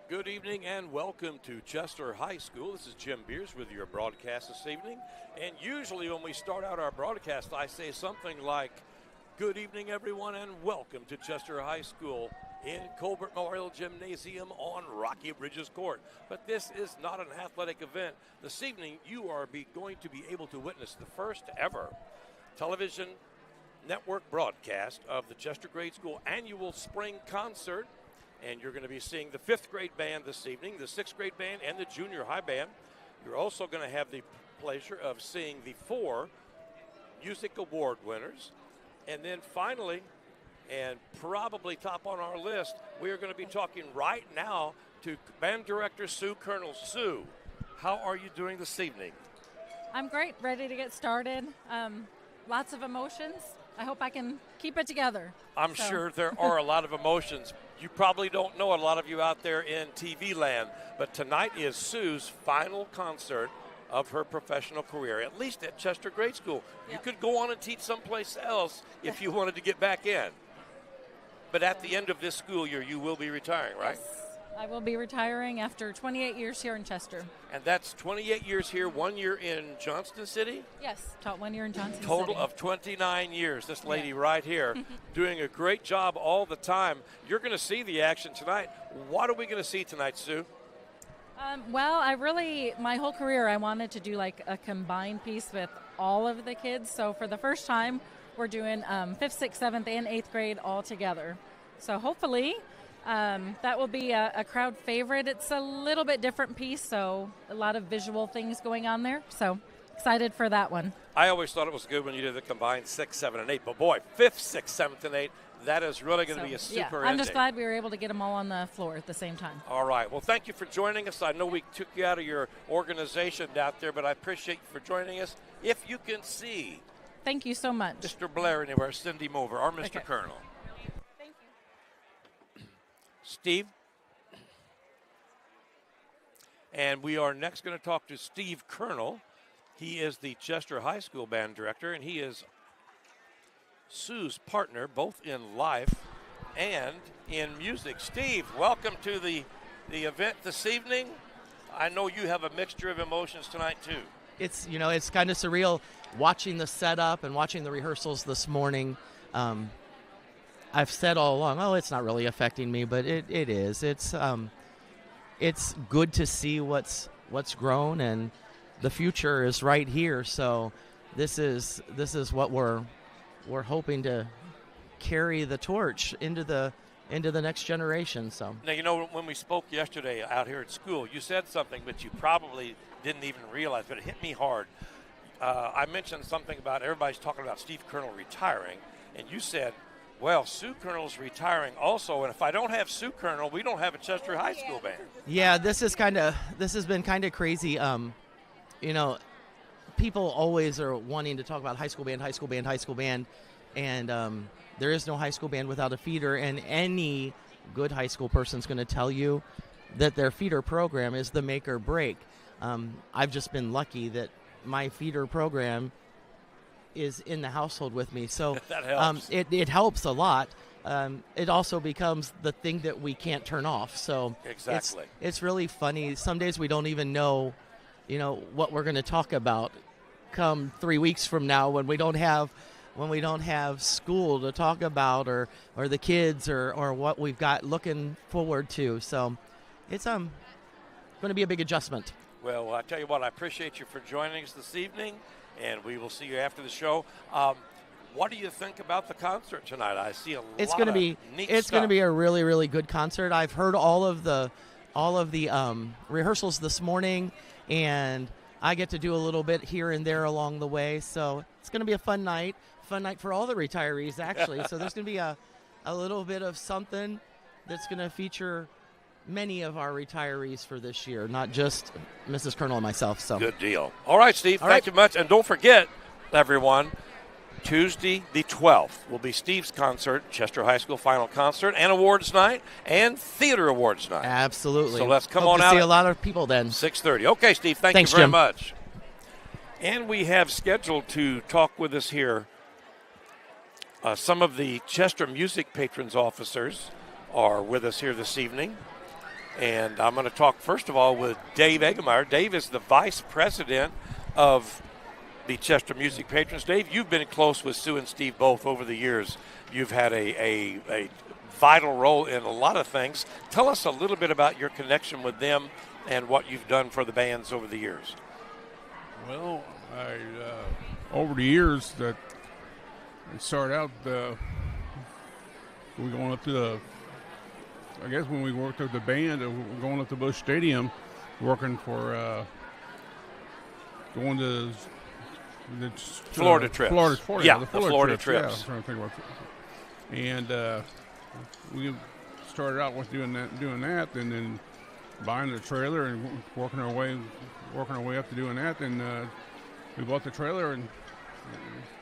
Good evening and welcome to Chester High School. This is Jim Beers with your broadcast this evening. And usually when we start out our broadcast, I say something like, good evening everyone and welcome to Chester High School in Colbert Memorial Gymnasium on Rocky Bridges Court. But this is not an athletic event. This evening you are going to be able to witness the first ever television network broadcast of the Chester Grade School annual spring concert. And you're going to be seeing the 5th grade band this evening, the 6th grade band, and the junior high band. You're also going to have the pleasure of seeing the 4 music award winners. And then finally, and probably top on our list, we are going to be talking right now to band director Sue Colonel. Sue, how are you doing this evening? I'm great, ready to get started. Lots of emotions. I hope I can keep it together. I'm sure there are a lot of emotions. You probably don't know, a lot of you out there in TV land, but tonight is Sue's final concert of her professional career, at least at Chester Grade School. Yep. You could go on and teach someplace else if you wanted to get back in. But at the end of this school year, you will be retiring, right? Yes, I will be retiring after 28 years here in Chester. And that's 28 years here, 1 year in Johnston City? Yes, taught 1 year in Johnston City. Total of 29 years. This lady right here doing a great job all the time. You're going to see the action tonight. What are we going to see tonight, Sue? Well, my whole career, I wanted to do like a combined piece with all of the kids. So for the first time, we're doing 5th, 6th, 7th, and 8th grade all together. So hopefully that will be a crowd favorite. It's a little bit different piece, so a lot of visual things going on there. So excited for that one. I always thought it was good when you did the combined 6, 7, and 8. But boy, 5th, 6th, 7th, and 8th, that is really going to be a super I'm just glad we were able to get them all on the floor at the same time. All right. Well, thank you for joining us. I know we took you out of your organization out there, but I appreciate you for joining us. If you can see. Thank you so much. Mr. Blair anywhere, send him over, or Mr. Colonel. Thank you. Steve. And we are next going to talk to Steve Colonel. He is the Chester High School band director, and he is Sue's partner, both in life and in music. Steve, welcome to the event this evening. I know you have a mixture of emotions tonight, too. It's kind of surreal watching the setup and watching the rehearsals this morning. I've said all along, it's not really affecting me, but it is. It's good to see what's grown, and the future is right here. So this is what we're hoping to carry the torch into the next generation. So now, when we spoke yesterday out here at school, you said something but you probably didn't even realize, but it hit me hard. I mentioned something about everybody's talking about Steve Colonel retiring, and you said, well, Sue Colonel's retiring also, and if I don't have Sue Colonel, we don't have a Chester High School band. Yeah, this has been kind of crazy. People always are wanting to talk about high school band, and there is no high school band without a feeder, and any good high school person's going to tell you that their feeder program is the make or break. I've just been lucky that my feeder program is in the household with me, so that helps. It helps a lot. It also becomes the thing that we can't turn off. So exactly, it's really funny. Some days we don't even know, what we're going to talk about come 3 weeks from now when we don't have school to talk about or the kids or what we've got looking forward to. So it's going to be a big adjustment. Well, I tell you what, I appreciate you for joining us this evening, and we will see you after the show. What do you think about the concert tonight? I see a lot of neat stuff. It's going to be a really, really good concert. I've heard all of the rehearsals this morning, and I get to do a little bit here and there along the way. So it's going to be a fun night for all the retirees, actually. So there's going to be a little bit of something that's going to feature many of our retirees for this year, not just Mrs. Colonel and myself. So good deal. All right, Steve, thank you much. And don't forget, everyone, Tuesday the 12th will be Steve's concert, Chester High School final concert, and awards night, and theater awards night. Absolutely. So let's come Hope on to out. See a lot of people then. 6:30. Okay, Steve, thanks you very much. And we have scheduled to talk with us here some of the Chester Music Patrons officers are with us here this evening. And I'm going to talk, first of all, with Dave Eggemeyer. Dave is the vice president of the Chester Music Patrons. Dave, you've been close with Sue and Steve both over the years. You've had a vital role in a lot of things. Tell us a little bit about your connection with them and what you've done for the bands over the years. Well, over the years that I started out, we going up to I guess when we worked with the band, going up to Busch Stadium, working for, going to the Florida trips. The Florida trips. Yeah, I was trying to think about that. And we started out with doing that, and then buying the trailer and working our way up to doing that. And we bought the trailer, and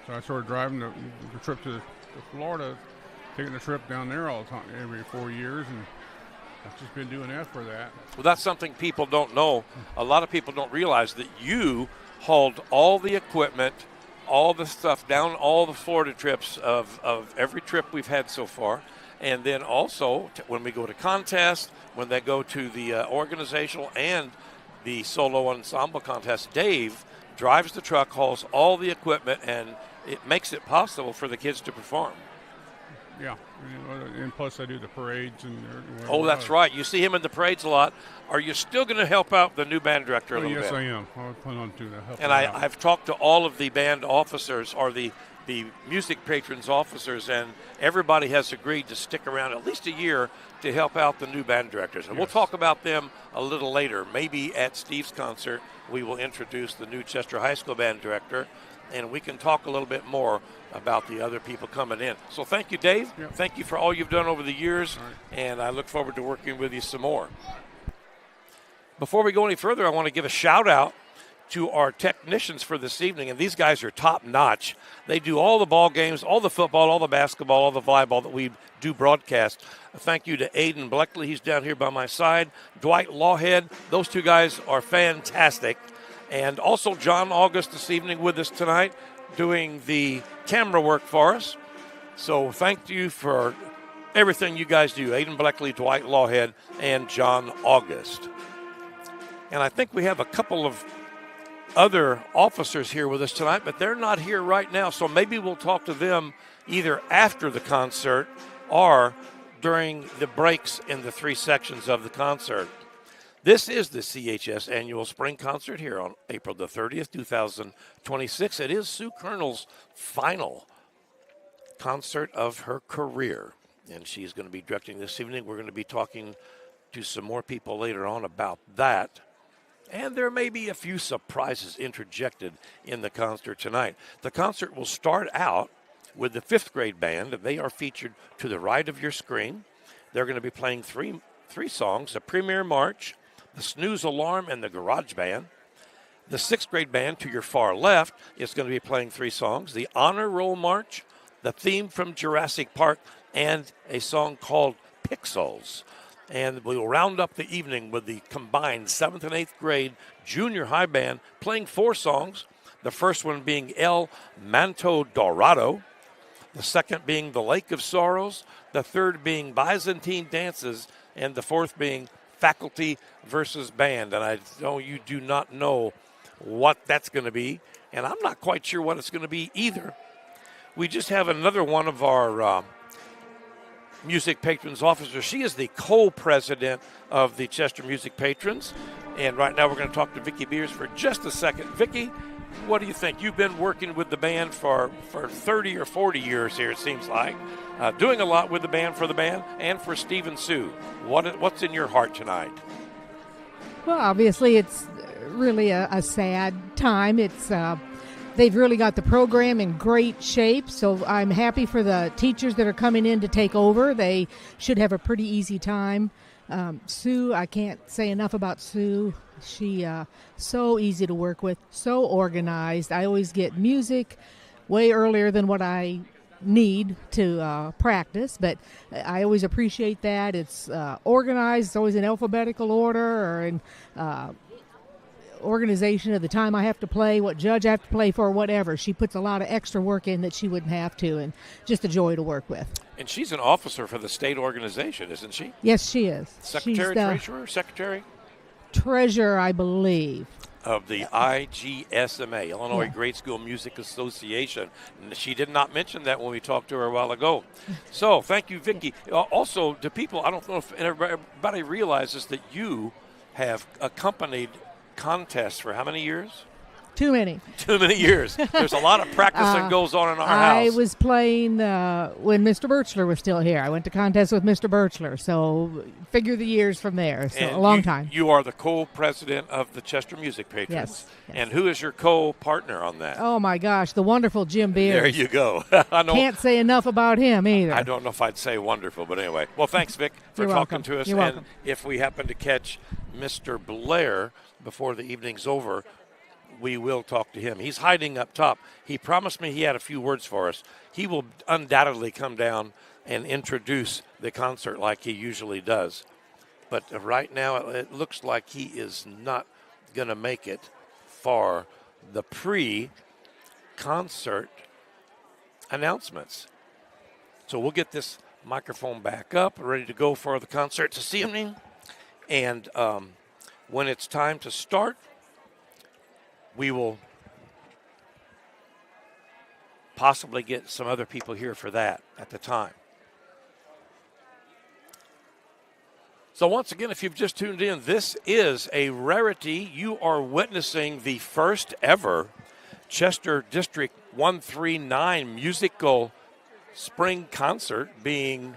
so I started driving the trip to Florida, taking the trip down there all the time, every 4 years, and I've just been doing that for that. Well, that's something people don't know. A lot of people don't realize that you hauled all the equipment, all the stuff down all the Florida trips of every trip we've had so far. And then also when we go to contests, when they go to the organizational and the solo ensemble contest, Dave drives the truck, hauls all the equipment, and it makes it possible for the kids to perform. Yeah, and plus I do the parades. Oh, that's right. You see him in the parades a lot. Are you still going to help out the new band director a little bit? Yes, I am. I plan on doing that. And I've talked to all of the band officers or the music patrons officers, and everybody has agreed to stick around at least a year to help out the new band directors. And we'll talk about them a little later. Maybe at Steve's concert we will introduce the new Chester High School band director, and we can talk a little bit more about the other people coming in. So thank you, Dave. Yep. Thank you for all you've done over the years, right. And I look forward to working with you some more. Before we go any further, I want to give a shout-out to our technicians for this evening, and these guys are top-notch. They do all the ball games, all the football, all the basketball, all the volleyball that we do broadcast. A thank you to Aiden Bleckley. He's down here by my side. Dwight Lawhead. Those two guys are fantastic. And also John August this evening with us tonight doing the camera work for us. So thank you for everything you guys do. Aiden Bleckley, Dwight Lawhead, and John August. And I think we have a couple of other officers here with us tonight, but they're not here right now. So maybe we'll talk to them either after the concert or during the breaks in the three sections of the concert. This is the CHS Annual Spring Concert here on April the 30th, 2026. It is Sue Colonel's final concert of her career, and she's going to be directing this evening. We're going to be talking to some more people later on about that. And there may be a few surprises interjected in the concert tonight. The concert will start out with the fifth grade band. They are featured to the right of your screen. They're going to be playing three songs, the Premier March, the Snooze Alarm, and the Garage Band. The sixth grade band to your far left is going to be playing three songs, the Honor Roll March, the theme from Jurassic Park, and a song called Pixels. And we will round up the evening with the combined 7th and 8th grade junior high band playing four songs, the first one being El Manto Dorado, the second being The Lake of Sorrows, the third being Byzantine Dances, and the fourth being Faculty versus Band. And I know you do not know what that's going to be, and I'm not quite sure what it's going to be either. We just have another one of our Music Patrons officers. She is the co-president of the Chester Music Patrons, and right now we're going to talk to Vicki Beers for just a second. Vicki, what do you think? You've been working with the band for 30 or 40 years here, it seems like, doing a lot with the band for the band and for Steve and Sue. What's in your heart tonight? Well, obviously it's really a sad time. It's they've really got the program in great shape, so I'm happy for the teachers that are coming in to take over. They should have a pretty easy time. Sue, I can't say enough about Sue. She so easy to work with, so organized. I always get music way earlier than what I need to practice, but I always appreciate that. It's organized. It's always in alphabetical order or in organization of the time I have to play, what judge I have to play for, whatever. She puts a lot of extra work in that she wouldn't have to, and just a joy to work with. And she's an officer for the state organization, isn't she? Yes, she is. Secretary, treasurer, secretary? Treasurer, I believe. Of the IGSMA, Illinois Grade School Music Association. And she did not mention that when we talked to her a while ago. So thank you, Vicki. Also, to people, I don't know if everybody realizes that you have accompanied contests for how many years? Too many. Too many years. There's a lot of practice that goes on in our house. I was playing when Mr. Birchler was still here. I went to contests with Mr. Birchler, so figure the years from there. So a long time. You are the co-president of the Chester Music Patrons. Yes. And who is your co-partner on that? Oh, my gosh, the wonderful Jim Beers. There you go. I know. Can't say enough about him either. I don't know if I'd say wonderful, but anyway. Well, thanks, Vic, for You're talking welcome. to us. You're welcome. And if we happen to catch Mr. Blair before the evening's over, we will talk to him. He's hiding up top. He promised me he had a few words for us. He will undoubtedly come down and introduce the concert like he usually does. But right now it looks like he is not going to make it for the pre-concert announcements. So we'll get this microphone back up, ready to go for the concert this evening. And when it's time to start, we will possibly get some other people here for that at the time. So once again, if you've just tuned in, this is a rarity. You are witnessing the first ever Chester District 139 musical spring concert being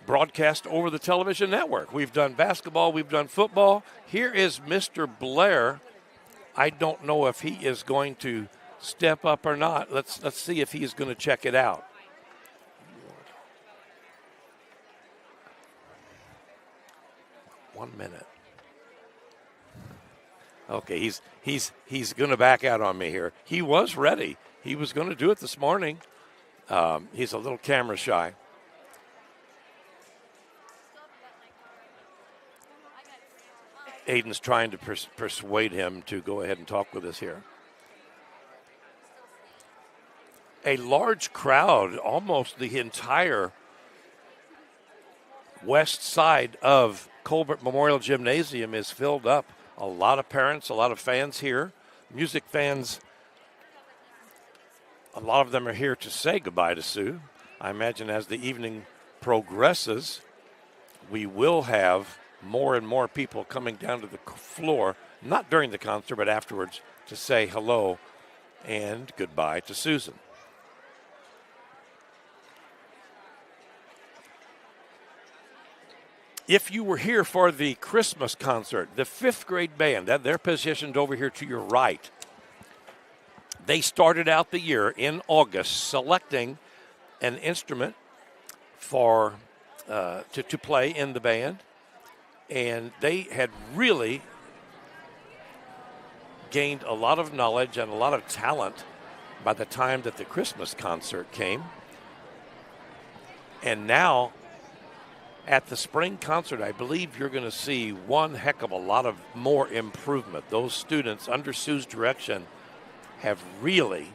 broadcast over the television network. We've done basketball, we've done football. Here is Mr. Blair. I don't know if he is going to step up or not. Let's see if he is going to check it out. One minute. Okay, he's going to back out on me here. He was ready. He was going to do it this morning. He's a little camera shy. Aiden's trying to persuade him to go ahead and talk with us here. A large crowd, almost the entire west side of Colbert Memorial Gymnasium is filled up. A lot of parents, a lot of fans here. Music fans, a lot of them are here to say goodbye to Sue. I imagine as the evening progresses, we will have more and more people coming down to the floor, not during the concert, but afterwards, to say hello and goodbye to Susan. If you were here for the Christmas concert, the fifth grade band, they're positioned over here to your right. They started out the year in August selecting an instrument for to play in the band. And they had really gained a lot of knowledge and a lot of talent by the time that the Christmas concert came. And now at the spring concert, I believe you're going to see one heck of a lot of more improvement. Those students under Sue's direction have really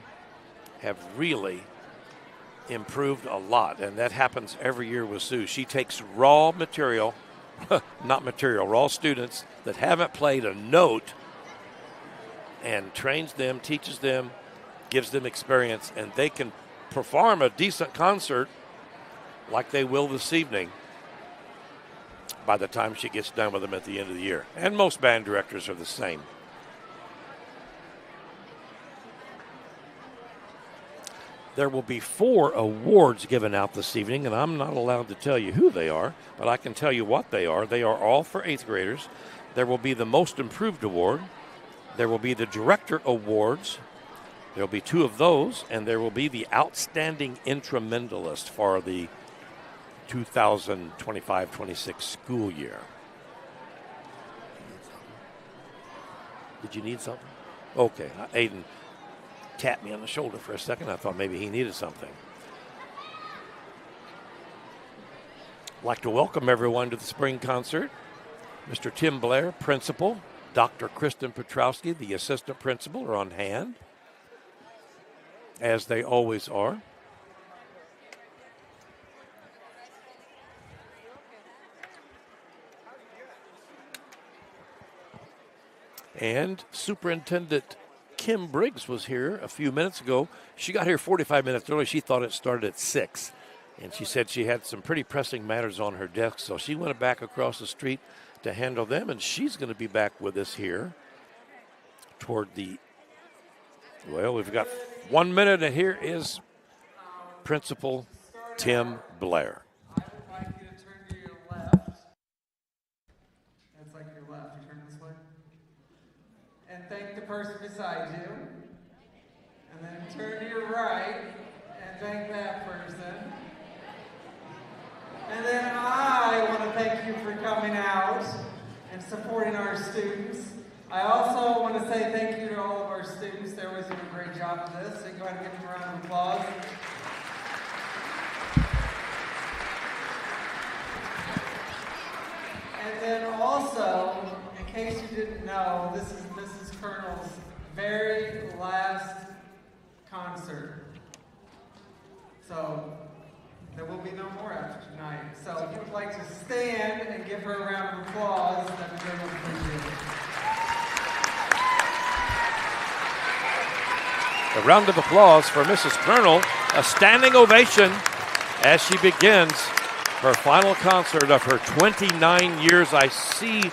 improved a lot. And that happens every year with Sue. She takes raw material, raw students that haven't played a note and trains them, teaches them, gives them experience, and they can perform a decent concert like they will this evening by the time she gets done with them at the end of the year. And most band directors are the same. There will be 4 awards given out this evening, and I'm not allowed to tell you who they are, but I can tell you what they are. They are all for 8th graders. There will be the Most Improved Award. There will be the Director Awards. There will be 2 of those, and there will be the Outstanding Instrumentalist for the 2025-26 school year. Did you need something? Okay, Aiden tapped me on the shoulder for a second. I thought maybe he needed something. I'd like to welcome everyone to the spring concert. Mr. Tim Blair, principal, Dr. Kristen Petrowski, the assistant principal, are on hand, as they always are. And Superintendent Kim Briggs was here a few minutes ago. She got here 45 minutes early. She thought it started at 6. And she said she had some pretty pressing matters on her desk, so she went back across the street to handle them, and she's going to be back with us here toward the, well, we've got 1 minute, and here is Principal Tim Blair. I would like you to turn to your left. That's like your left. You turn this way. And thank the person beside you. And then turn to your right and thank that person. And then I want to thank you for coming out and supporting our students. I also want to say thank you to all of our students. They always do a great job of this. So go ahead and give them a round of applause. And then also, in case you didn't know, this is Colonel's very last concert. So there will be no more after tonight. So if you would like to stand and give her a round of applause, that would be very much appreciated. A round of applause for Mrs. Colonel, a standing ovation as she begins her final concert of her 29 years. I see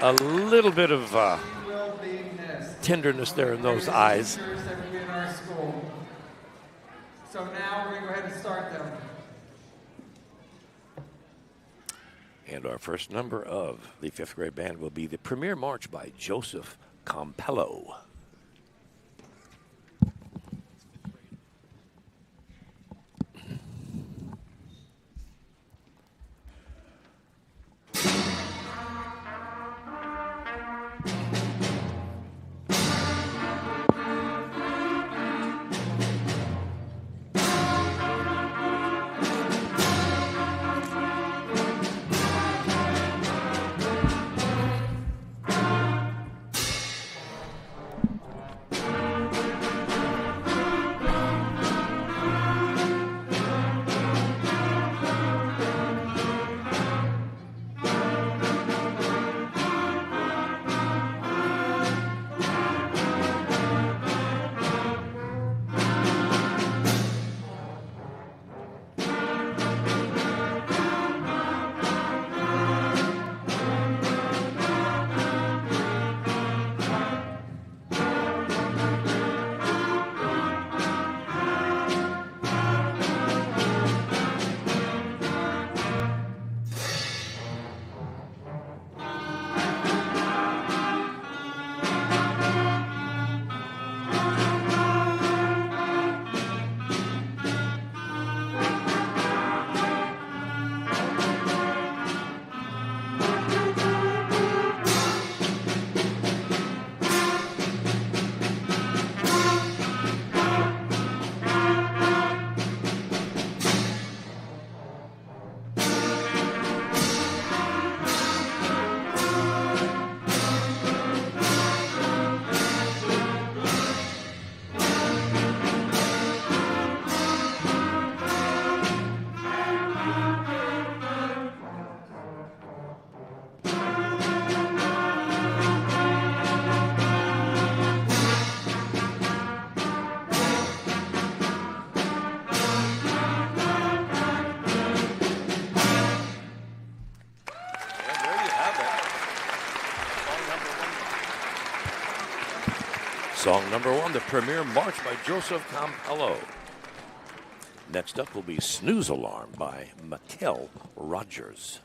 a little bit of tenderness there in those eyes. In our school. So now we're going to go ahead and start them. And our first number of the 5th grade band will be the Premier March by Joseph Campello. Song number 1, the Premier March by Joseph Campello. Next up will be Snooze Alarm by Mikkel Rogers.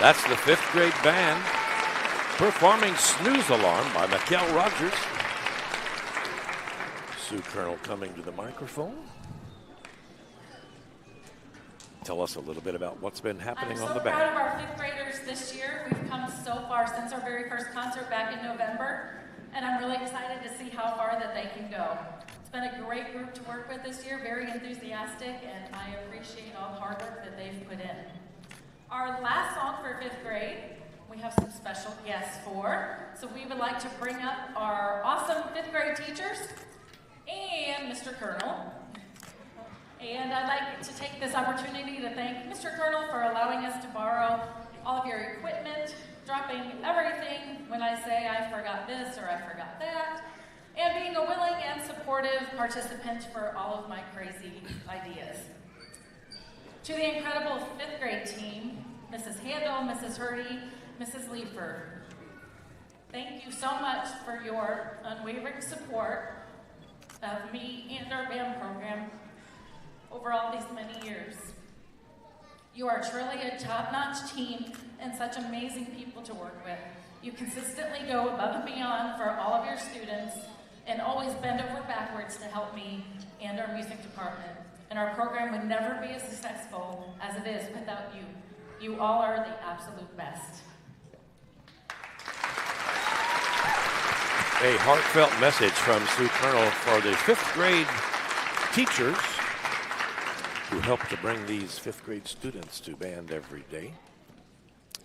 That's the 5th grade band performing Snooze Alarm by Mikkel Rogers. Sue Colonel coming to the microphone. Tell us a little bit about what's been happening on the band. I'm so proud of our 5th graders this year. We've come so far since our very first concert back in November, and I'm really excited to see how far that they can go. It's been a great group to work with this year, very enthusiastic, and I appreciate all the hard work that they've put in. Our last song for 5th grade, we have some special guests for, so we would like to bring up our awesome 5th grade teachers and Mr. Colonel. And I'd like to take this opportunity to thank Mr. Colonel for allowing us to borrow all of your equipment, dropping everything when I say I forgot this or I forgot that, and being a willing and supportive participant for all of my crazy ideas. To the incredible 5th grade team, Mrs. Handel, Mrs. Hurdy, Mrs. Leifer, thank you so much for your unwavering support of me and our band program over all these many years. You are truly a top-notch team and such amazing people to work with. You consistently go above and beyond for all of your students and always bend over backwards to help me and our music department. And our program would never be as successful as it is without you. You all are the absolute best. A heartfelt message from Sue Colonel for the 5th grade teachers who help to bring these 5th grade students to band every day.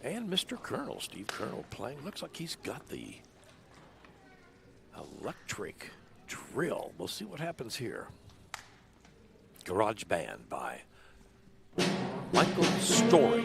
And Mr. Colonel, Steve Colonel, playing. Looks like he's got the electric drill. We'll see what happens here. Garage Band by Michael Story.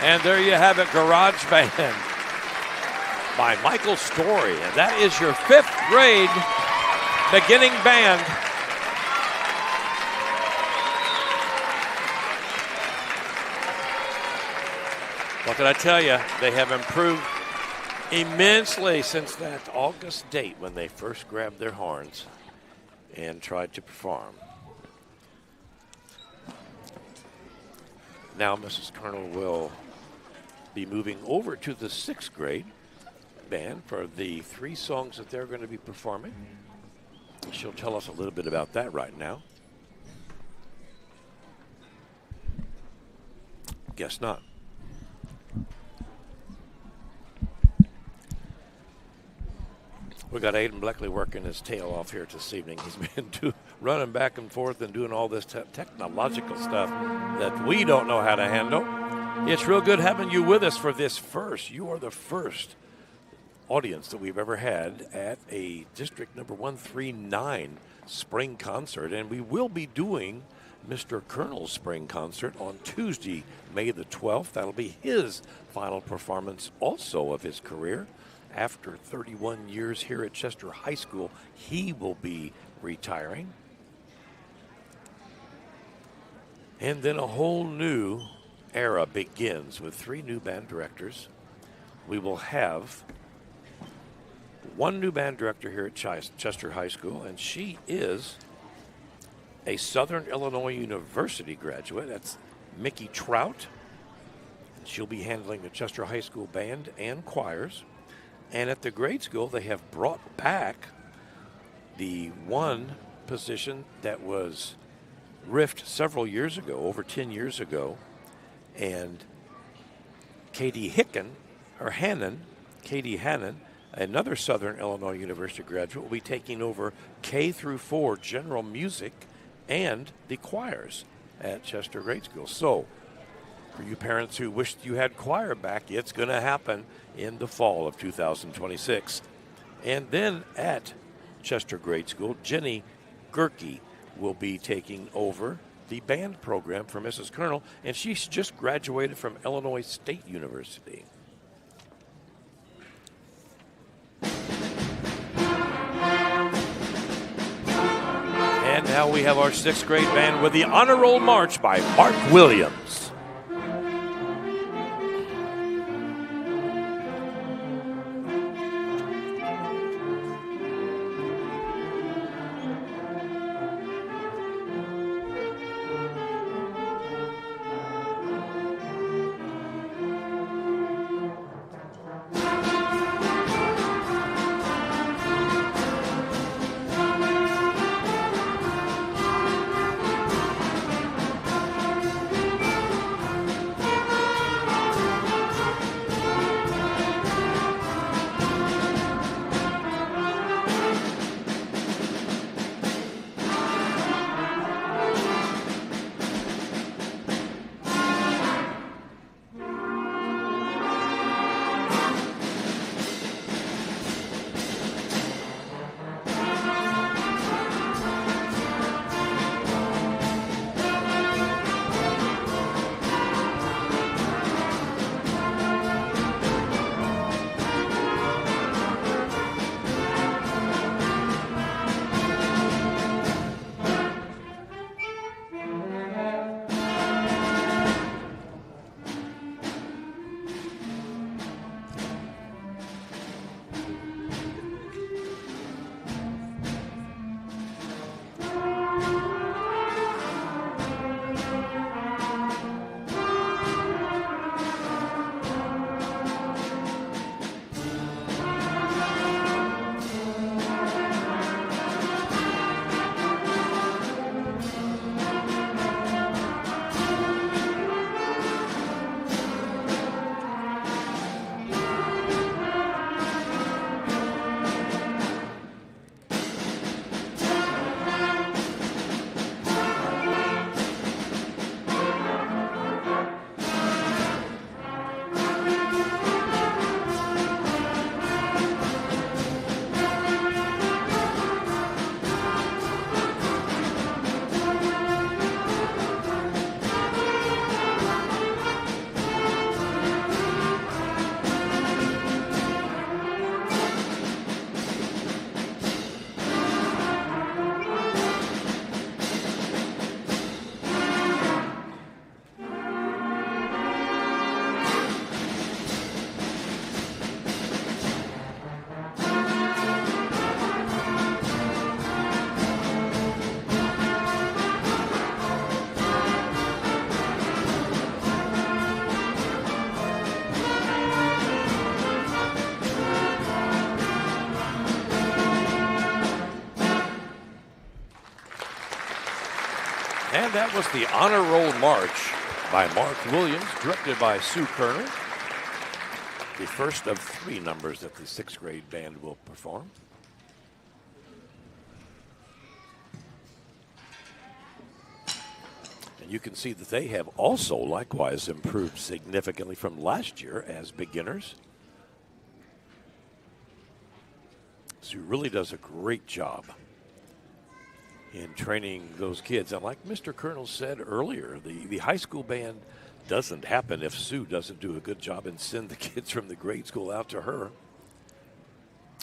And there you have it, Garage Band by Michael Story. And that is your 5th grade beginning band. What can I tell you? They have improved immensely since that August date when they first grabbed their horns and tried to perform. Now Mrs. Colonel will be moving over to the 6th grade band for the 3 songs that they're going to be performing. She'll tell us a little bit about that right now. Guess not. We got Aiden Bleckley working his tail off here this evening. He's been running back and forth and doing all this technological stuff that we don't know how to handle. It's real good having you with us for this first. You are the first audience that we've ever had at a District Number 139 Spring Concert, and we will be doing Mr. Colonel's Spring Concert on Tuesday, May the 12th. That'll be his final performance also of his career. After 31 years here at Chester High School, he will be retiring. And then a whole new era begins with 3 new band directors. We will have 1 new band director here at Chester High School, and she is a Southern Illinois University graduate. That's Mickey Trout. She'll be handling the Chester High School band and choirs. And at the grade school, they have brought back the one position that was riffed several years ago, over 10 years ago. And Katie Hannon, another Southern Illinois University graduate, will be taking over K through 4 general music and the choirs at Chester Grade School. So, for you parents who wished you had choir back, it's going to happen in the fall of 2026. And then at Chester Grade School, Jenny Gerke will be taking over the band program for Mrs. Colonel, and she's just graduated from Illinois State University. And now we have our 6th grade band with the Honor Roll March by Mark Williams. And that was the Honor Roll March by Mark Williams, directed by Sue Colonel. The first of 3 numbers that the 6th grade band will perform. And you can see that they have also likewise improved significantly from last year as beginners. Sue really does a great job in training those kids. And like Mr. Colonel said earlier, the high school band doesn't happen if Sue doesn't do a good job and send the kids from the grade school out to her.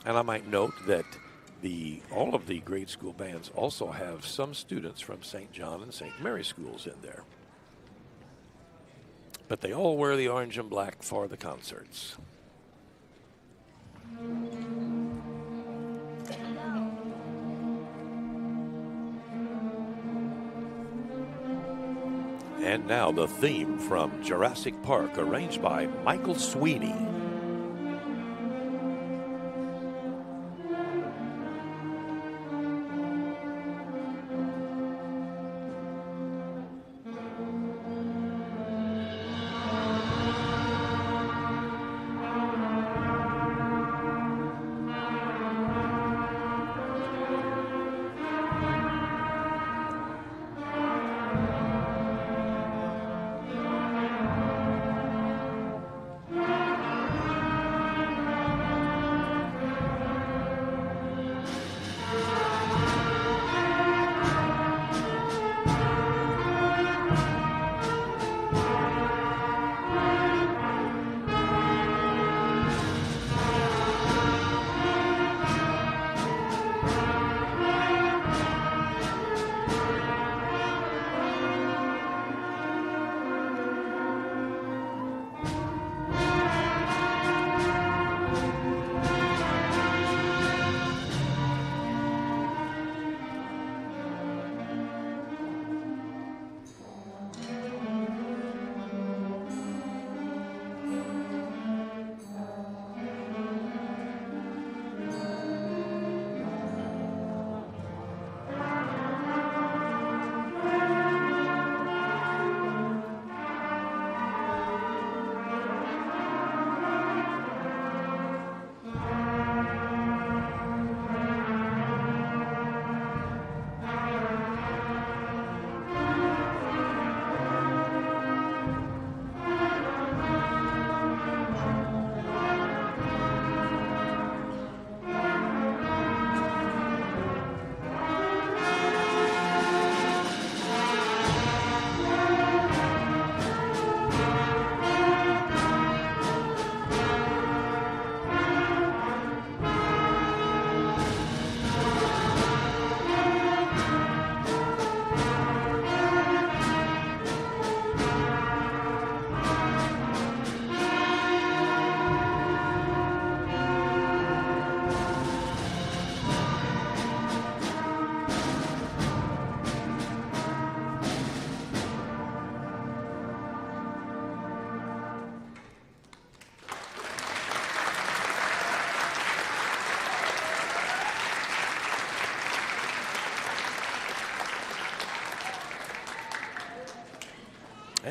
And I might note that all of the grade school bands also have some students from St. John and St. Mary schools in there. but they all wear the orange and black for the concerts. And now the theme from Jurassic Park, arranged by Michael Sweeney.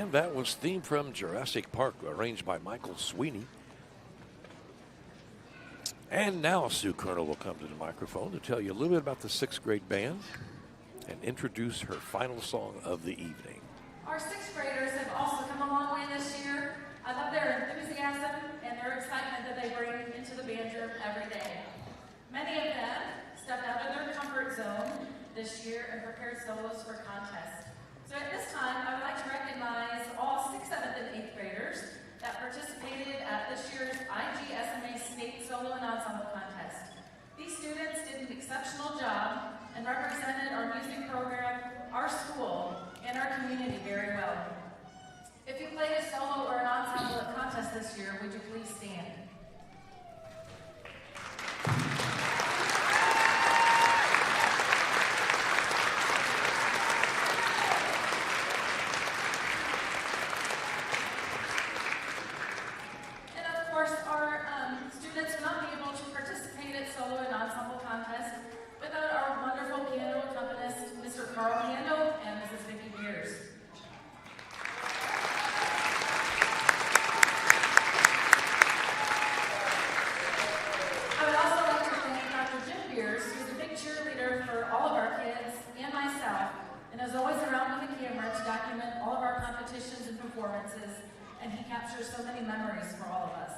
And that was theme from Jurassic Park, arranged by Michael Sweeney. And now Sue Colonel will come to the microphone to tell you a little bit about the sixth grade band and introduce her final song of the evening. Our sixth graders have also come a long way this year. I love their enthusiasm and their excitement that they bring into the band room every day. Many of them stepped out of their comfort zone this year and prepared solos for contests. So at this time, I would like to recognize all 6th, 7th, and 8th graders that participated at this year's IGSMA State Solo and Ensemble Contest. These students did an exceptional job and represented our music program, our school, and our community very well. If you played a solo or an ensemble at contest this year, would you please stand? And he captures so many memories for all of us.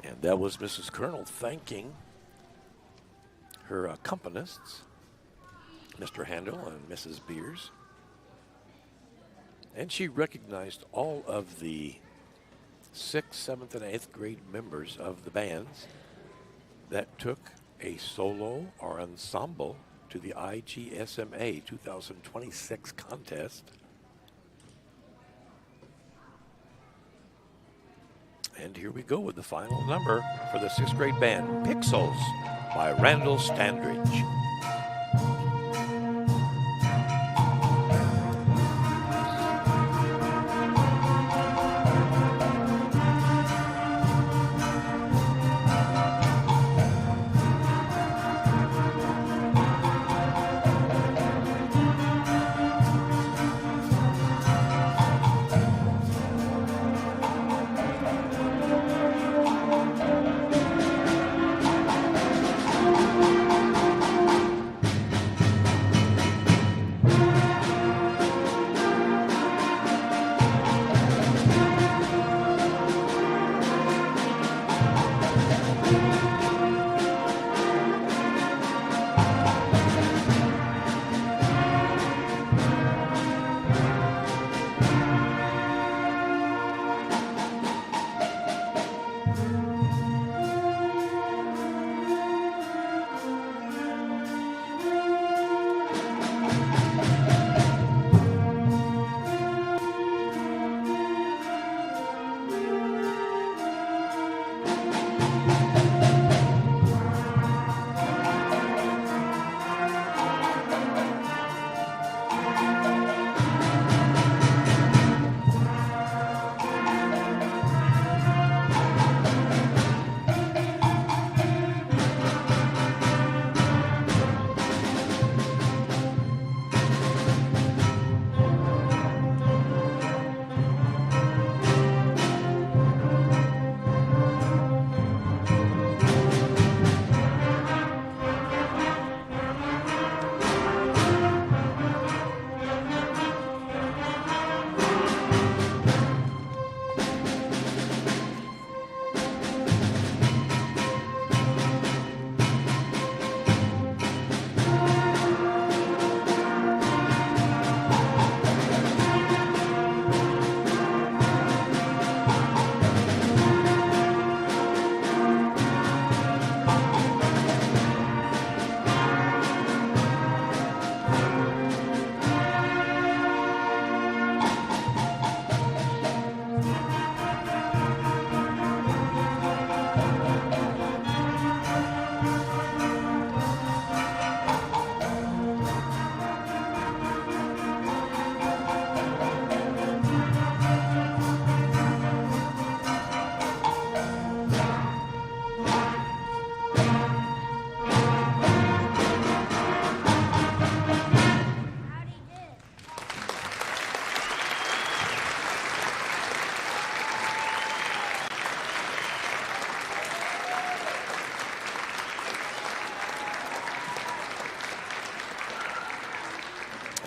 And that was Mrs. Colonel thanking her accompanists, Mr. Handel and Mrs. Beers. And she recognized all of the 6th, 7th, and 8th grade members of the bands that took a solo or ensemble to the IGSMA 2026 contest. And here we go with the final number for the 6th grade band, Pixels by Randall Standridge.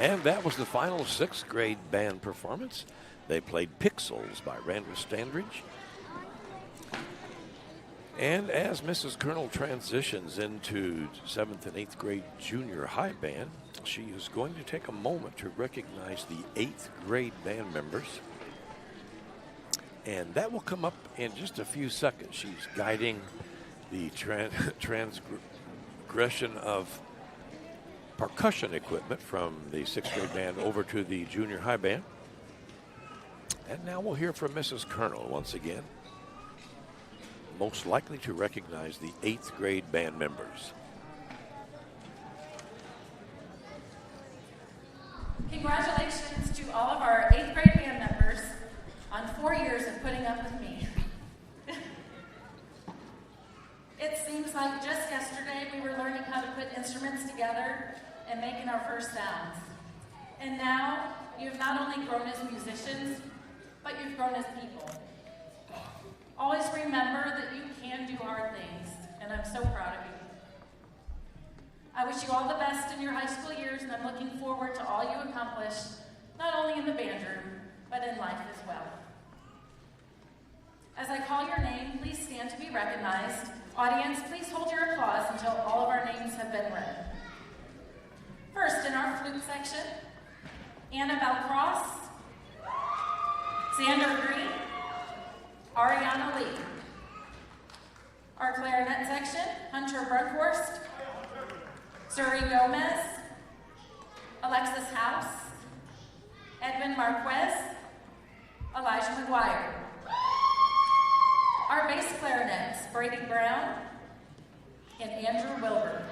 And that was the final 6th grade band performance. They played Pixels by Randall Standridge. And as Mrs. Colonel transitions into 7th and 8th grade junior high band, she is going to take a moment to recognize the 8th grade band members. And that will come up in just a few seconds. She's guiding the transgression of percussion equipment from the 6th grade band over to the junior high band. And now we'll hear from Mrs. Colonel once again, most likely to recognize the 8th grade band members. Congratulations to all of our 8th grade band members on 4 years of putting up with me. It seems like just yesterday we were learning how to put instruments together and making our first sounds. And now you've not only grown as musicians, but you've grown as people. Always remember that you can do hard things, and I'm so proud of you. I wish you all the best in your high school years, and I'm looking forward to all you accomplish, not only in the band room, but in life as well. As I call your name, please stand to be recognized. Audience, please hold your applause until all of our names have been read. First, in our flute section, Annabelle Cross, Xander Green, Ariana Lee. Our clarinet section, Hunter Brunkhorst, Zuri Gomez, Alexis House, Edwin Marquez, Elijah McGuire. Our bass clarinets, Brady Brown and Andrew Wilbur.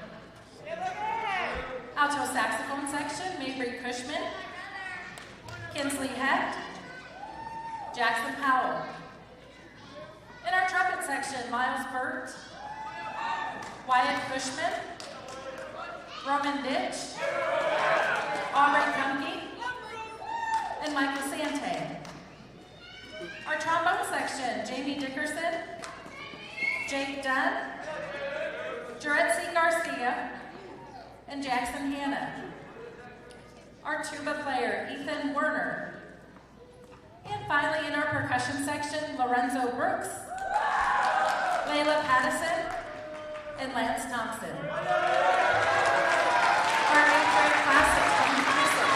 Alto saxophone section, Mabry Cushman, Kinsley Hecht, Jackson Powell. In our trumpet section, Miles Burt, Wyatt Cushman, Roman Ditch, Aubrey Kumke, and Michael Sante. Our trombone section, Jamie Dickerson, Jake Dunn, Juretzi Garcia, and Jackson Hanna. Our tuba player, Ethan Werner. And finally, in our percussion section, Lorenzo Brooks, Layla Pattison, and Lance Thompson. Our 8th grade class of 2026.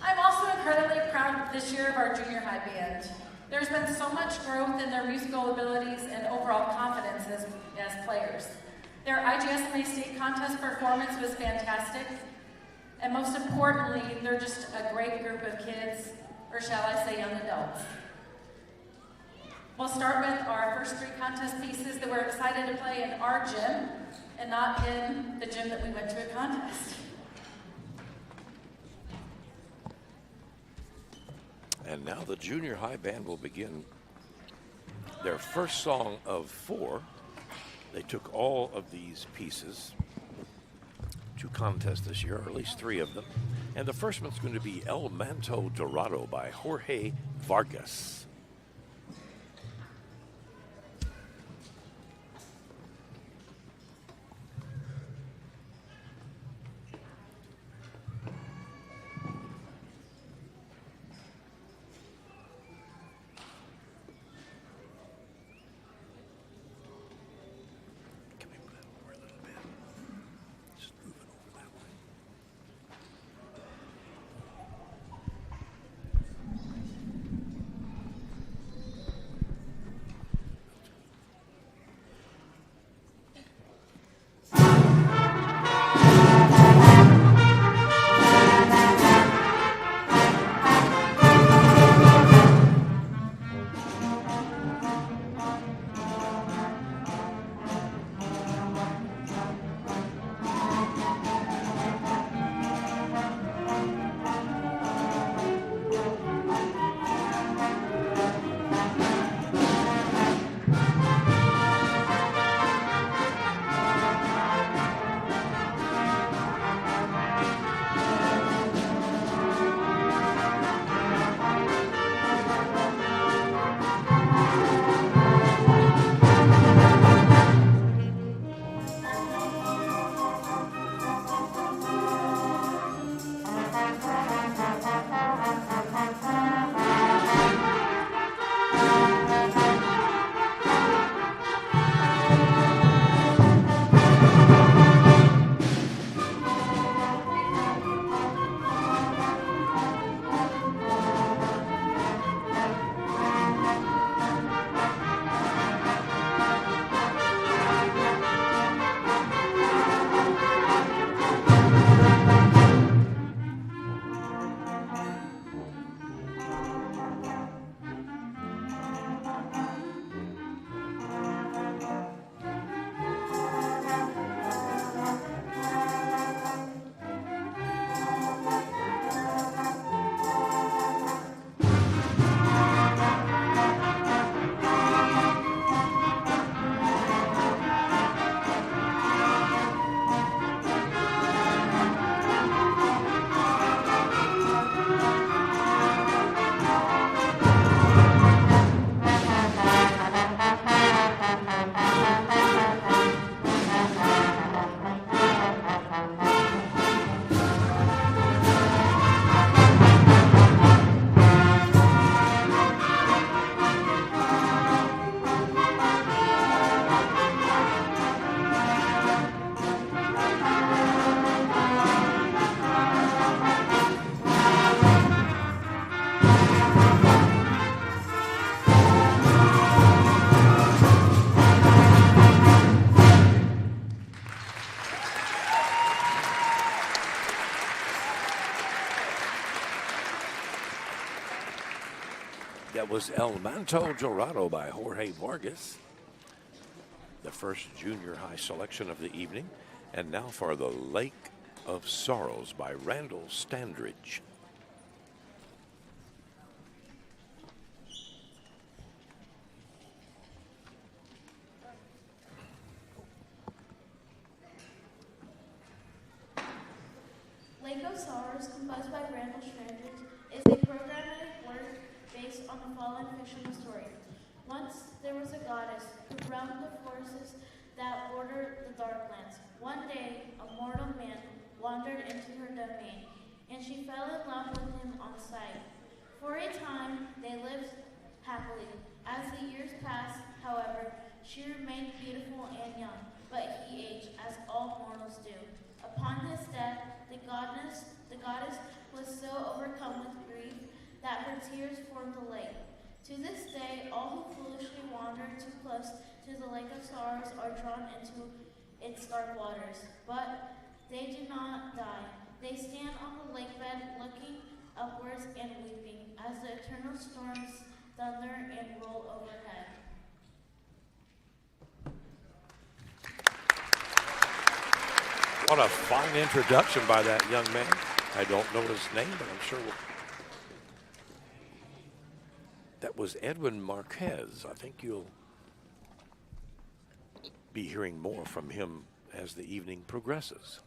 I'm also incredibly proud this year of our junior high band. There's been so much growth in their musical abilities and overall confidence as players. Their IGSMA state contest performance was fantastic, and most importantly, they're just a great group of kids, or shall I say young adults. We'll start with our first 3 contest pieces that we're excited to play in our gym, and not in the gym that we went to a contest. And now the junior high band will begin their first song of 4. They took all of these pieces to contest this year, or at least 3 of them. And the first one's going to be El Manto Dorado by Jorge Vargas. was El Manto Dorado by Jorge Vargas, the first junior high selection of the evening. And now for the Lake of Sorrows by Randall Standridge. Lake of Sorrows, composed by Randall Standridge, is a programmatic work based on the following fictional story. Once there was a goddess who roamed the forests that bordered the Darklands. One day, a mortal man wandered into her domain, and she fell in love with him on sight. For a time, they lived happily. As the years passed, however, she remained beautiful and young, but he aged, as all mortals do. Upon his death, the goddess was so overcome with grief that her tears formed a lake. To this day, all who foolishly wander too close to the Lake of Sorrows are drawn into its dark waters. But they do not die. They stand on the lakebed, looking upwards and weeping, as the eternal storms thunder and roll overhead. What a fine introduction by that young man. I don't know his name, but I'm sure that was Edwin Marquez. I think you'll be hearing more from him as the evening progresses.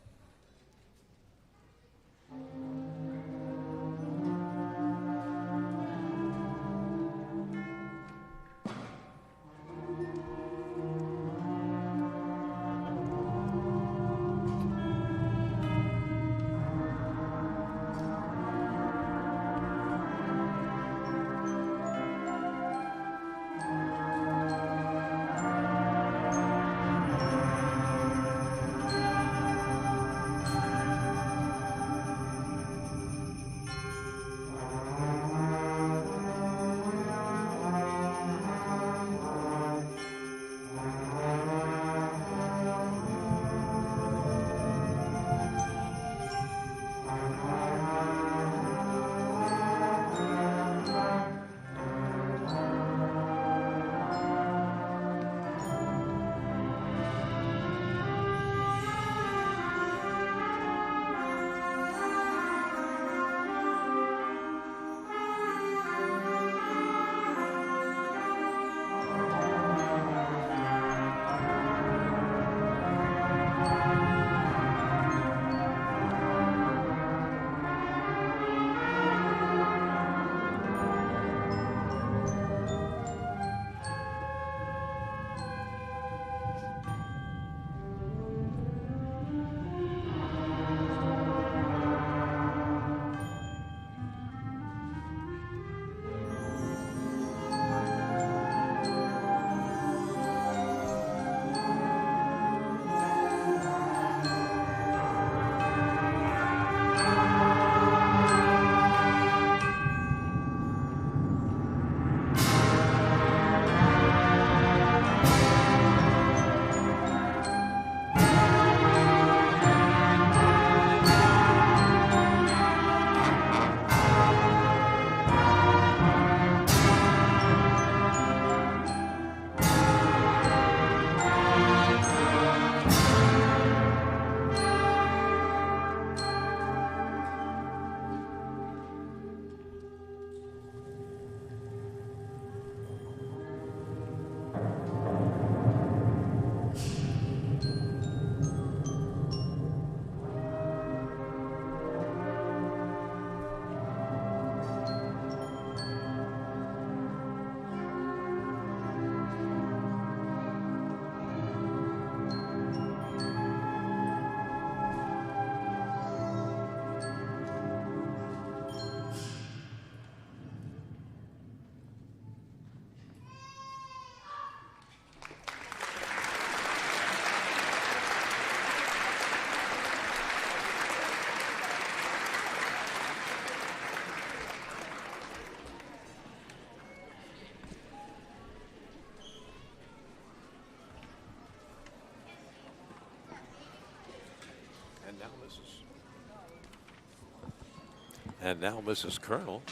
And now Mrs. Colonel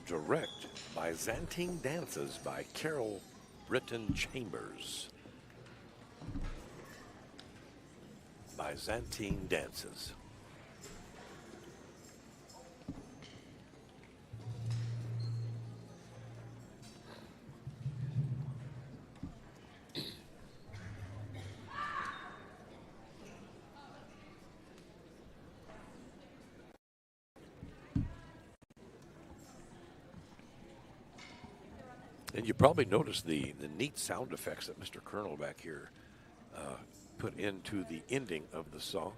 direct Byzantine Dances by Carol Britton Chambers. Byzantine Dances. And you probably noticed the neat sound effects that Mr. Colonel back here put into the ending of the song.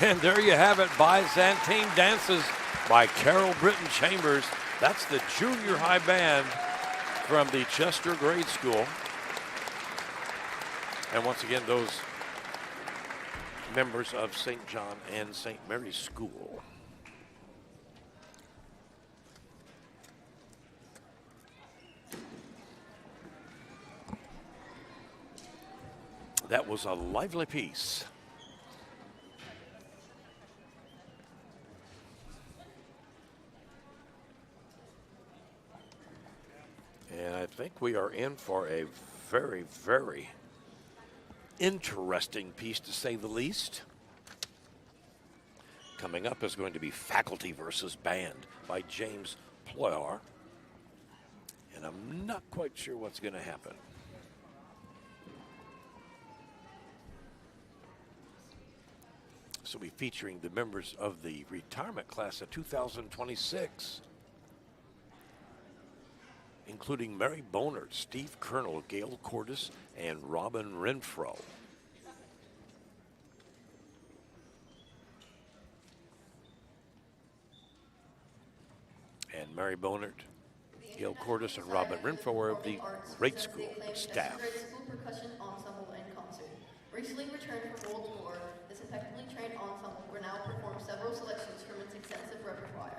And there you have it, Byzantine Dances by Carol Britton Chambers. That's the junior high band from the Chester Grade School. And once again, those members of St. John and St. Mary's School. That was a lively piece. And I think we are in for a very, very interesting piece, to say the least. Coming up is going to be Faculty versus Band by James Ployar. And I'm not quite sure what's going to happen. So we'll be featuring the members of the retirement class of 2026. Including Mary Bonert, Steve Colonel, Gail Cordis, and Robin Renfro. And Mary Bonert Gail Cordes and Robin Renfro are of the grade school staff. Grade school percussion ensemble and concert. Recently returned from World Tour, this effectively trained ensemble will now perform several selections from its extensive repertoire.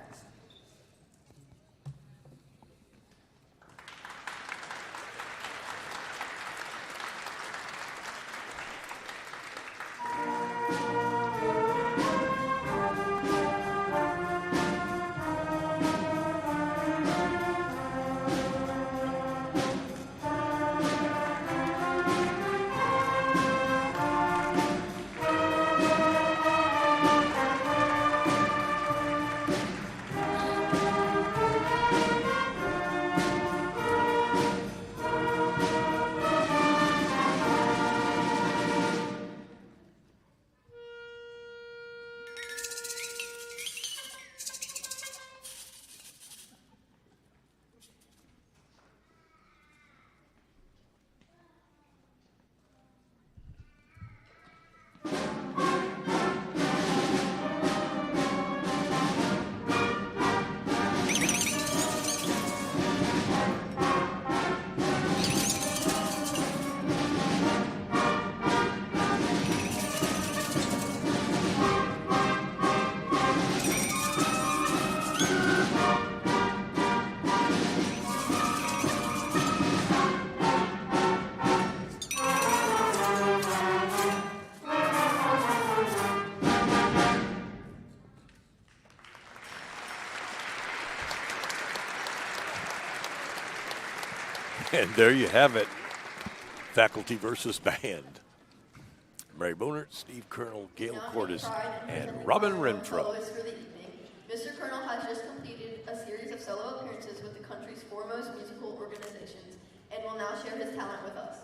And there you have it, faculty versus band. Mary Boonert, Steve Colonel, Gail Cordes, and Robin Renfro. Mr. Colonel has just completed a series of solo appearances with the country's foremost musical organizations and will now share his talent with us.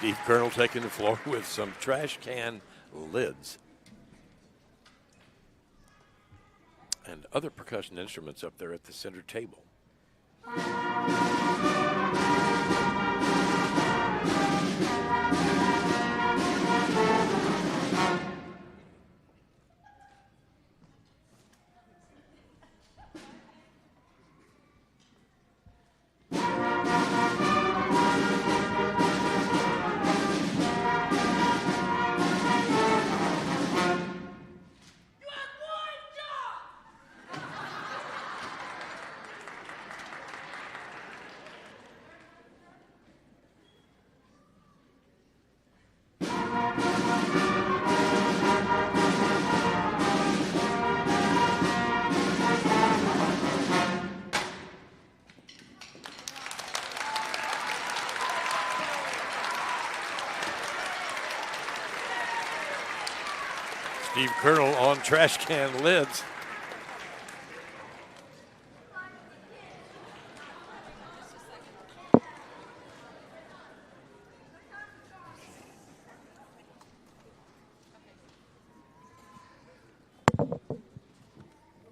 Steve Colonel taking the floor with some trash can lids and other percussion instruments up there at the center table. Steve Colonel on trash can lids.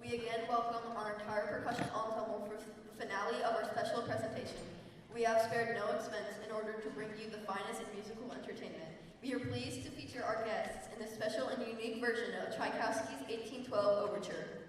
We again welcome our entire percussion ensemble for the finale of our special presentation. We have spared no expense in order to bring you the finest in musical entertainment. We are pleased to feature our guests in this special and unique version of Tchaikovsky's 1812 Overture.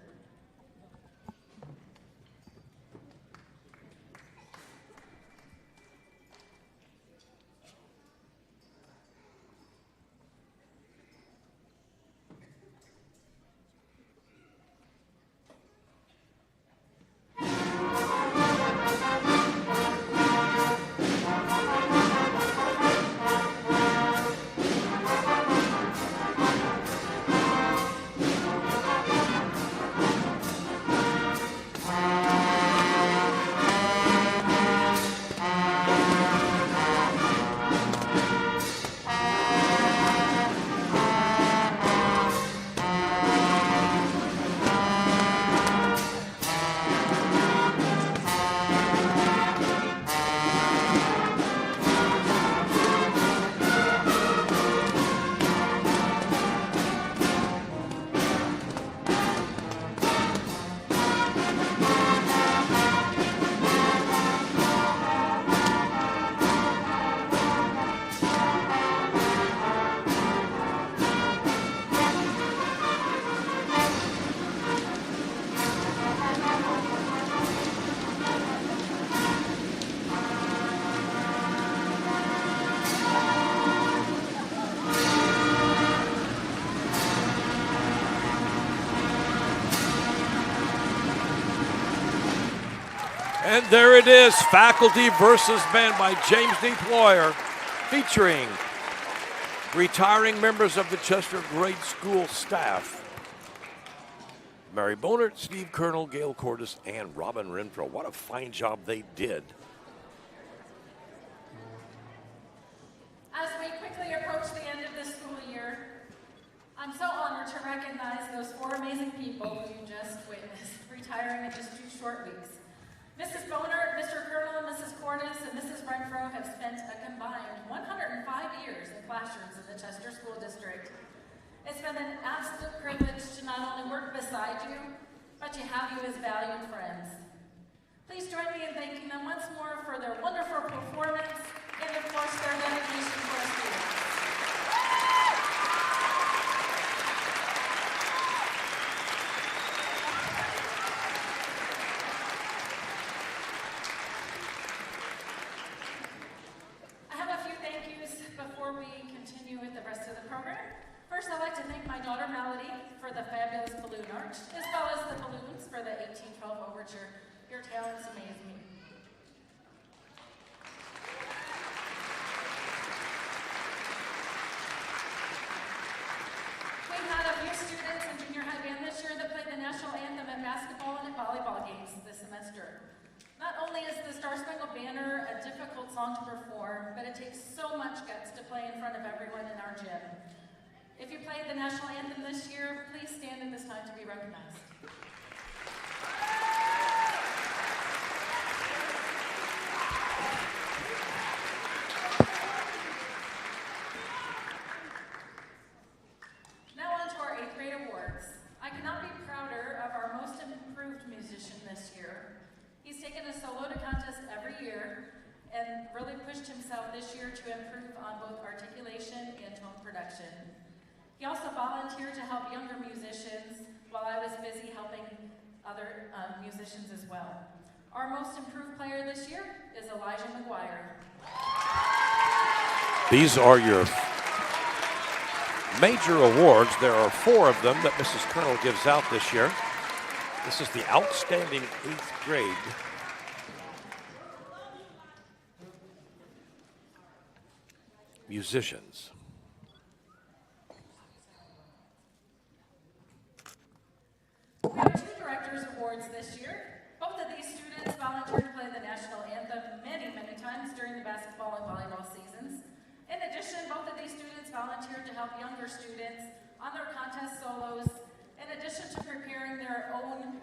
And there it is, Faculty versus Band by James D. Ployer, featuring retiring members of the Chester Grade School staff. Mary Bonert, Steve Colonel, Gail Cordes, and Robin Renfro. What a fine job they did. As we quickly approach the end of the school year, I'm so honored to recognize those four amazing people who you just witnessed, retiring in just 2 short weeks. Mrs. Bonert, Mr. Colonel, Mrs. Cordes, and Mrs. Renfro have spent a combined 105 years in classrooms in the Chester School District. It's been an absolute privilege to not only work beside you, but to have you as valued friends. Please join me in thanking them once more for their wonderful performance and, of course, their dedication to our students. I have a few thank yous before we continue with the rest of the program. First, I'd like to thank my daughter Melody for the fabulous balloon arch, as well as the balloons for the 1812 Overture. Your talents amaze me. We had a few students in junior high band this year that played the national anthem at basketball and at volleyball games this semester. Not only is the Star Spangled Banner a difficult song to perform, but it takes so much guts to play in front of everyone in our gym. If you played the national anthem this year, please stand at this time to be recognized. Now on to our 8th grade awards. I cannot be prouder of our most improved musician this year. He's taken a solo to contest every year and really pushed himself this year to improve on both articulation and tone production. He also volunteered to help younger musicians while I was busy helping other musicians as well. Our most improved player this year is Elijah McGuire. These are your major awards. There are 4 of them that Mrs. Colonel gives out this year. This is the Outstanding 8th Grade Musicians. We have 2 Directors Awards this year. Both of these students volunteered to play the national anthem many, many times during the basketball and volleyball seasons. In addition, both of these students volunteered to help younger students on their contest solos, in addition to preparing their own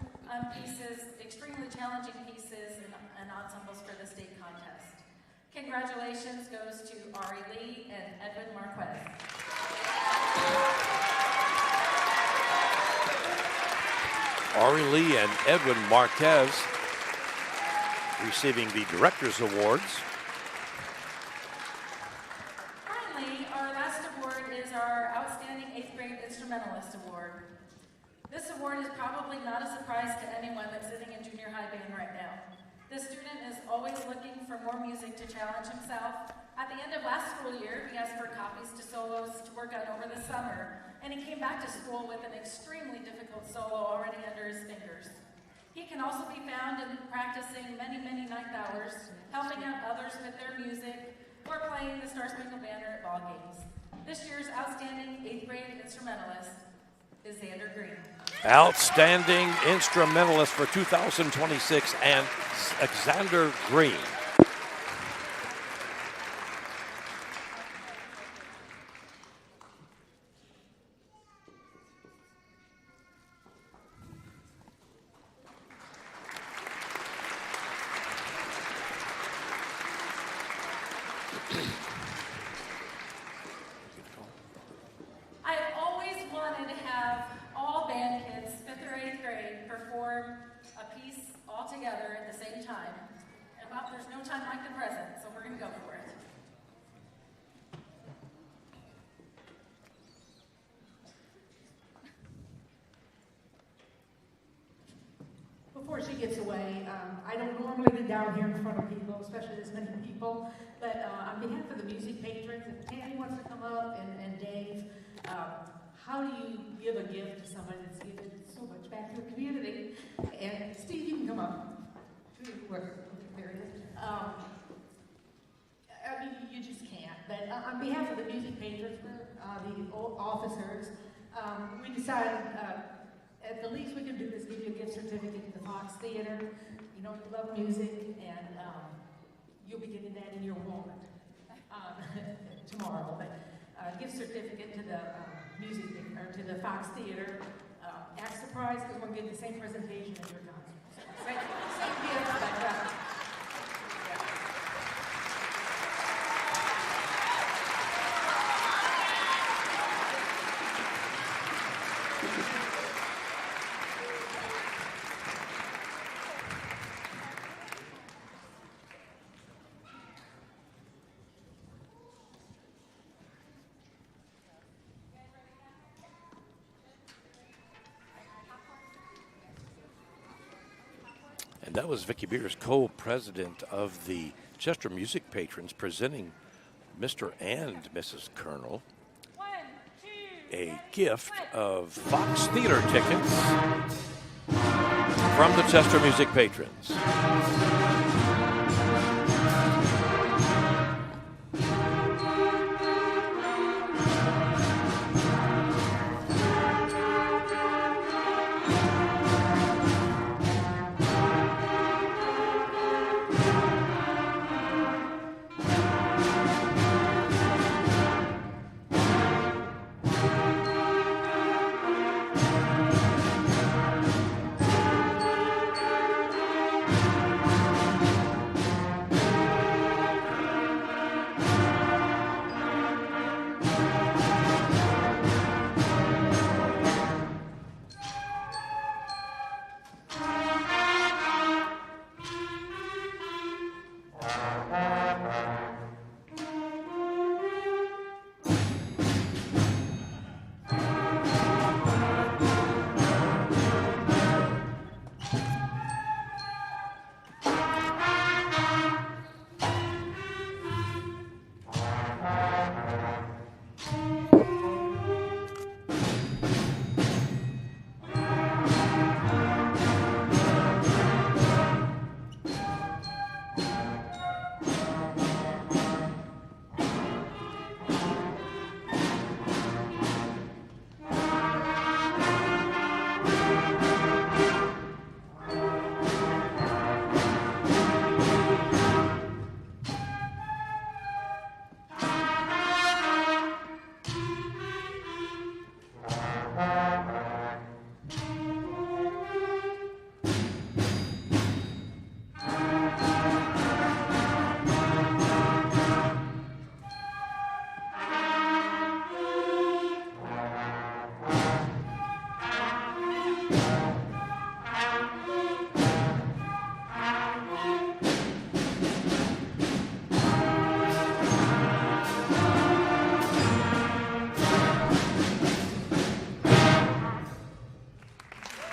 pieces, extremely challenging pieces and ensembles for the state contest. Congratulations goes to Ari Lee and Edwin Marquez. Ari Lee and Edwin Marquez receiving the Director's Awards. Finally, our last award is our Outstanding 8th Grade Instrumentalist Award. This award is probably not a surprise to anyone that's sitting in junior high band right now. This student is always looking for more music to challenge himself. At the end of last school year, he asked for copies to solos to work on over the summer, and he came back to school with an extremely difficult solo already under his fingers. He can also be found in practicing many, many night hours, helping out others with their music, or playing the Star Spangled Banner at ball games. This year's Outstanding 8th Grade Instrumentalist is Xander Green. Outstanding Instrumentalist for 2026 and Xander Green. I have always wanted to have all band kids, 5th or 8th grade, perform a piece all together at the same time. And well, there's no time like the present, so we're going to go for it. Before she gets away, I don't normally get down here in front of people, especially this many people, but on behalf of the music patrons, if Tammy wants to come up and Dave, how do you give a gift to somebody that's given so much back to the community? And Steve, you can come up. I mean, you just can't. But on behalf of the music patrons, the officers, we decided at the least we can do is give you a gift certificate to the Fox Theater. You know, you love music, and you'll be getting that in your wallet tomorrow. But gift certificate to the music or to the Fox Theater. Act surprised because we're getting the same presentation as your concert. So, same gift, but. And that was Vicki Beers, co-president of the Chester Music Patrons, presenting Mr. and Mrs. Colonel a gift of Fox Theater tickets from the Chester Music Patrons.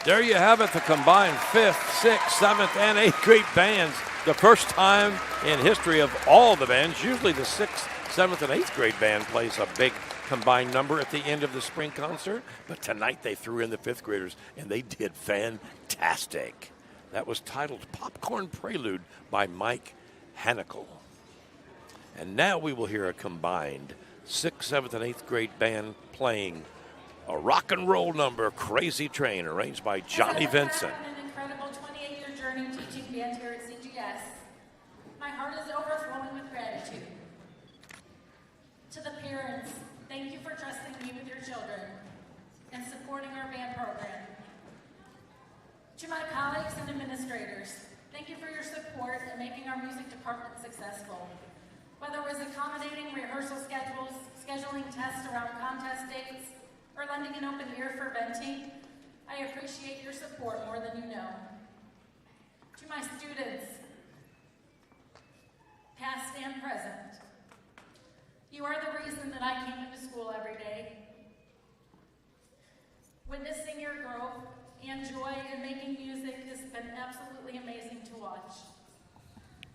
There you have it, the combined 5th, 6th, 7th, and 8th grade bands. The first time in history of all the bands. Usually the 6th, 7th, and 8th grade band plays a big combined number at the end of the spring concert. But tonight they threw in the 5th graders, and they did fantastic. That was titled Popcorn Prelude by Mike Hanikel. And now we will hear a combined 6th, 7th, and 8th grade band playing a rock and roll number, Crazy Train, arranged by Johnny Vincent. An incredible 28-year journey teaching band here at CGS. My heart is overflowing with gratitude. To the parents, thank you for trusting me with your children and supporting our band program. To my colleagues and administrators, thank you for your support in making our music department successful. Whether it was accommodating rehearsal schedules, scheduling tests around contest dates, or lending an open ear for venting, I appreciate your support more than you know. To my students, past and present, you are the reason that I came into school every day. Witnessing your growth and joy in making music has been absolutely amazing to watch.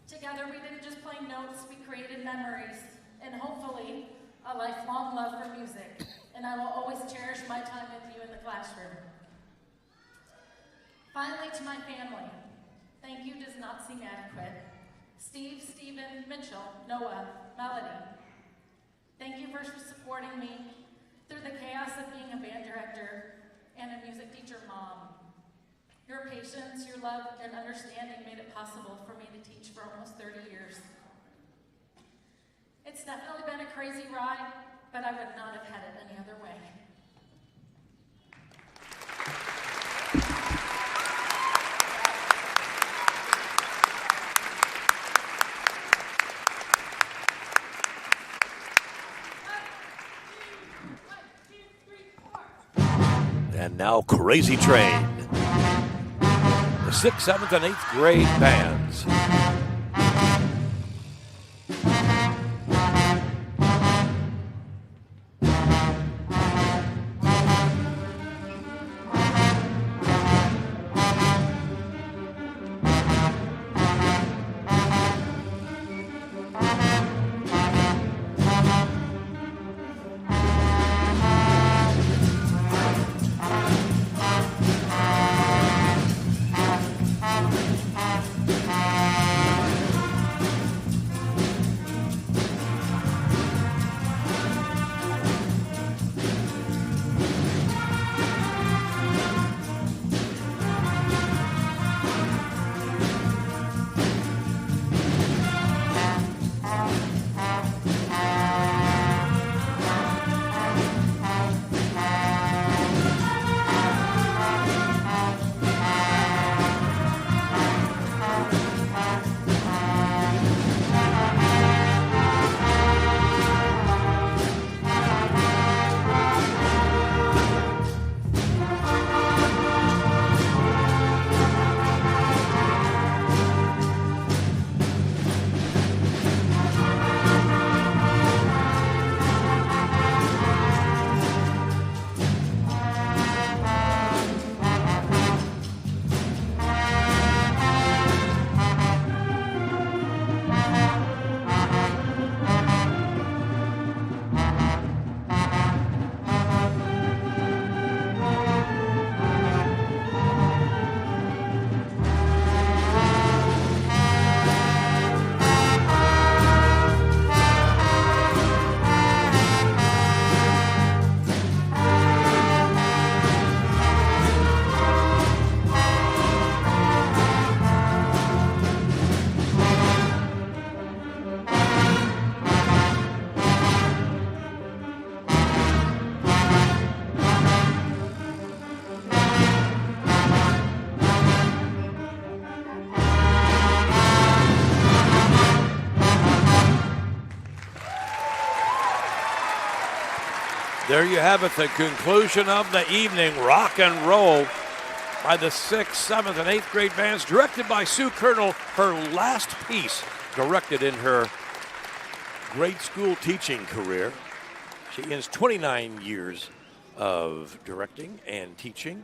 Together, we didn't just play notes, we created memories, and hopefully, a lifelong love for music. And I will always cherish my time with you in the classroom. Finally, to my family, Thank you does not seem adequate. Steve, Stephen, Mitchell, Noah, Melody. Thank you for supporting me through the chaos of being a band director and a music teacher mom. Your patience, your love, and understanding made it possible for me to teach for almost 30 years. It's definitely been a crazy ride, but I would not have had it any other way. And now Crazy Train. The 6th, 7th, and 8th grade bands. There you have it, the conclusion of the evening. Rock and roll by the 6th, 7th, and 8th grade bands, directed by Sue Colonel, her last piece directed in her grade school teaching career. She has 29 years of directing and teaching.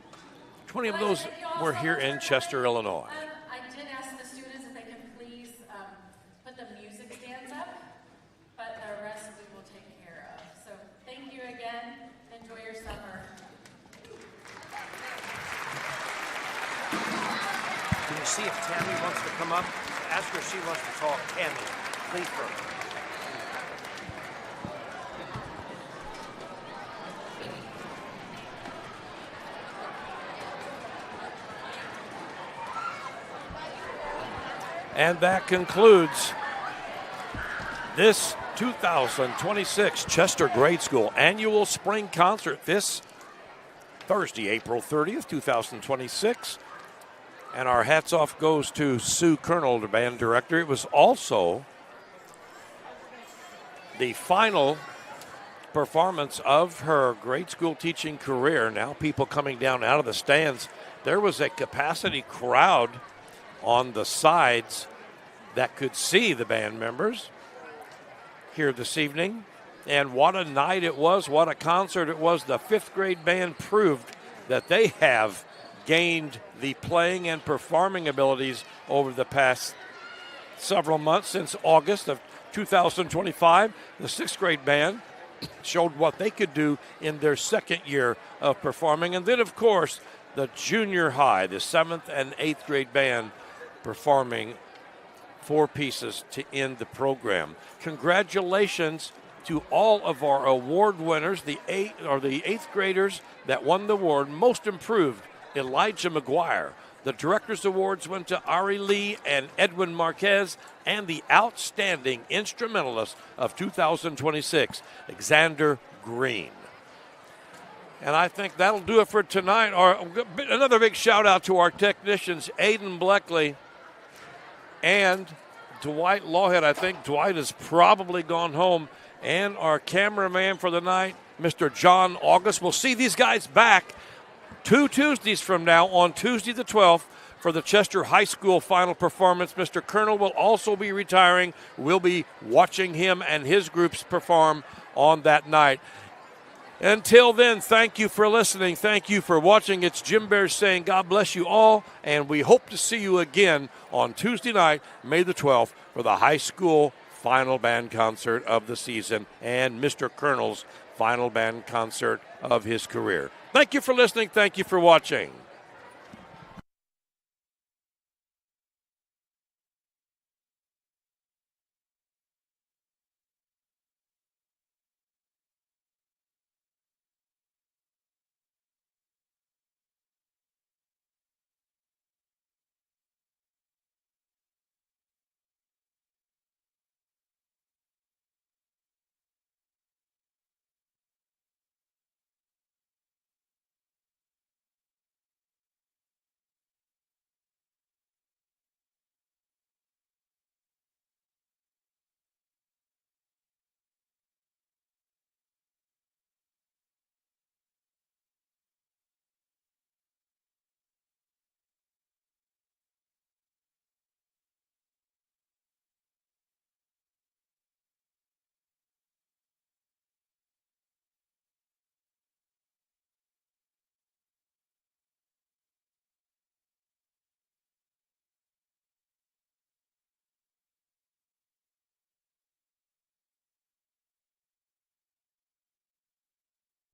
20 of those were here in Chester, Illinois. I did ask the students if they can please put the music stands up, but the rest we will take care of. So thank you again. Enjoy your summer. Can you see if Tammy wants to come up? Ask her if she wants to talk. Tammy, please first. And that concludes this 2026 Chester Grade School Annual Spring Concert this Thursday, April 30th, 2026. And our hats off goes to Sue Colonel, the band director. It was also the final performance of her grade school teaching career. Now people coming down out of the stands. There was a capacity crowd on the sides that could see the band members here this evening. And what a night it was, what a concert it was. The 5th grade band proved that they have gained the playing and performing abilities over the past several months. Since August of 2025, the 6th grade band showed what they could do in their second year of performing. And then, of course, the junior high, the 7th and 8th grade band performing 4 pieces to end the program. Congratulations to all of our award winners, the 8th graders that won the award. Most Improved, Elijah McGuire. The Director's Awards went to Ari Lee and Edwin Marquez, and the Outstanding Instrumentalist of 2026, Xander Green. And I think that'll do it for tonight. Another big shout out to our technicians, Aiden Bleckley and Dwight Lawhead. I think Dwight has probably gone home. And our cameraman for the night, Mr. John August. We'll see these guys back 2 Tuesdays from now on Tuesday the 12th for the Chester High School final performance. Mr. Colonel will also be retiring. We'll be watching him and his groups perform on that night. Until then, thank you for listening. Thank you for watching. It's Jim Bears saying God bless you all, and we hope to see you again on Tuesday night, May the 12th, for the high school final band concert of the season and Mr. Colonel's final band concert of his career. Thank you for listening. Thank you for watching.